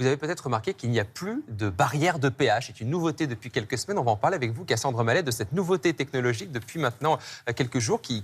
vous avez peut-être remarqué qu'il n'y a plus de barrière de péage. C'est une nouveauté depuis quelques semaines. On va en parler avec vous, Cassandre Mallet, de cette nouveauté technologique depuis maintenant quelques jours qui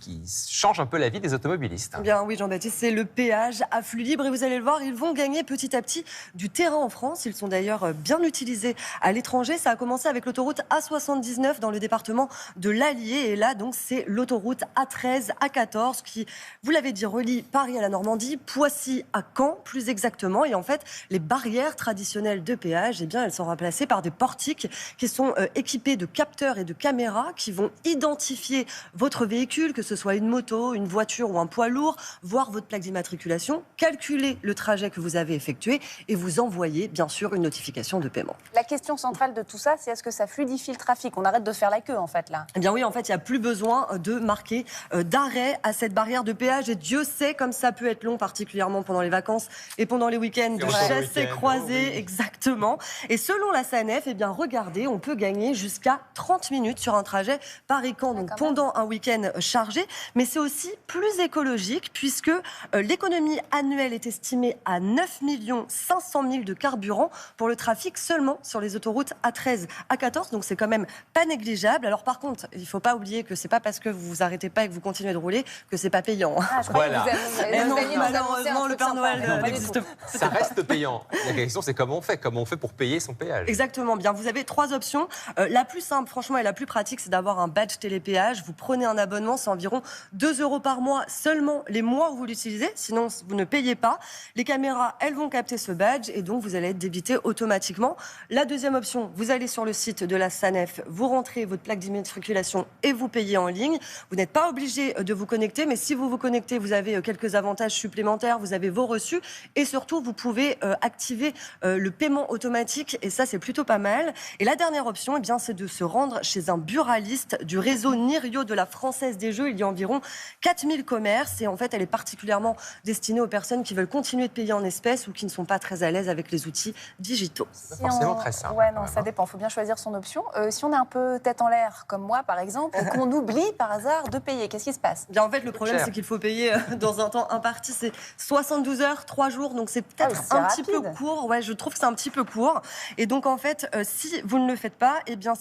change un peu la vie des automobilistes. Eh bien oui, Jean-Baptiste, c'est le péage à flux libre et vous allez le voir, ils vont gagner petit à petit du terrain en France. Ils sont d'ailleurs bien utilisés à l'étranger. Ça a commencé avec l'autoroute A79 dans le département de l'Allier et là donc c'est l'autoroute A13, A14 qui, vous l'avez dit, relie Paris à la Normandie, Poissy à Caen plus exactement. Et en fait, les barrières traditionnelles de péage, eh bien, elles sont remplacées par des portiques qui sont équipés de capteurs et de caméras qui vont identifier votre véhicule, que ce soit une moto, une voiture ou un poids lourd, voir votre plaque d'immatriculation, calculer le trajet que vous avez effectué et vous envoyer, bien sûr, une notification de paiement. La question centrale de tout ça, c'est est-ce que ça fluidifie le trafic? On arrête de faire la queue, en fait, là. Eh bien oui, en fait, il n'y a plus besoin de marquer d'arrêt à cette barrière de péage et Dieu sait comme ça peut être long, particulièrement pendant les vacances et pendant les week-ends de chassés croisés, exactement. Et selon la SANEF, eh bien, regardez, on peut gagner jusqu'à 30 minutes sur un trajet Paris-Caen, donc pendant un week-end chargé. Mais c'est aussi plus écologique puisque l'économie annuelle est estimée à 9 500 000 de carburant pour le trafic seulement sur les autoroutes A13, A14. Donc c'est quand même pas négligeable. Alors par contre, il ne faut pas oublier que c'est pas parce que vous vous arrêtez pas et que vous continuez de rouler que c'est pas payant. Ah, je croyais que non, malheureusement, le Père Noël n'existe pas. Ça reste payant. La question, c'est comment on fait pour payer son péage. Exactement, bien. Vous avez 3 options. La plus simple, franchement, et la plus pratique, c'est d'avoir un badge télépéage. Vous prenez un abonnement, c'est environ 2 € par mois, seulement les mois où vous l'utilisez. Sinon, vous ne payez pas. Les caméras, elles vont capter ce badge et donc vous allez être débité automatiquement. La deuxième option, vous allez sur le site de la SANEF, vous rentrez votre plaque d'immatriculation et vous payez en ligne. Vous n'êtes pas obligé de vous connecter, mais si vous vous connectez, vous avez quelques avantages supplémentaires. Vous avez vos reçus et surtout, vous pouvez activer le paiement automatique et ça, c'est plutôt pas mal. Et la dernière option, eh bien, c'est de se rendre chez un buraliste du réseau Nirio de la Française des Jeux. Il y a environ 4000 commerces et en fait, elle est particulièrement destinée aux personnes qui veulent continuer de payer en espèces ou qui ne sont pas très à l'aise avec les outils digitaux. C'est pas forcément très simple. Ouais, non, ça dépend. Il faut bien choisir son option. Si on est un peu tête en l'air, comme moi, par exemple, et qu'on oublie par hasard de payer, qu'est-ce qui se passe? Bien, en fait, le problème, c'est qu'il faut payer dans un temps imparti. C'est 72 heures, 3 jours. Donc, c'est peut-être un petit peu court. Ouais, je trouve que c'est un petit peu court. Et donc, en fait, si vous ne le faites pas, eh bien,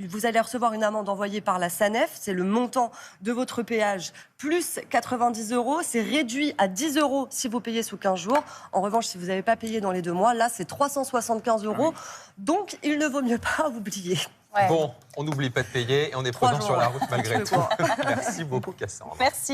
vous allez recevoir une amende envoyée par la SANEF. C'est le montant de votre péage plus 90 €. C'est réduit à 10 € si vous payez sous 15 jours. En revanche, si vous n'avez pas payé dans les 2 mois, là, c'est 375 €. Donc, il ne vaut mieux pas oublier. Ouais. Bon, on n'oublie pas de payer et on est prudent sur la route malgré tout. Merci beaucoup, Cassandre. Merci.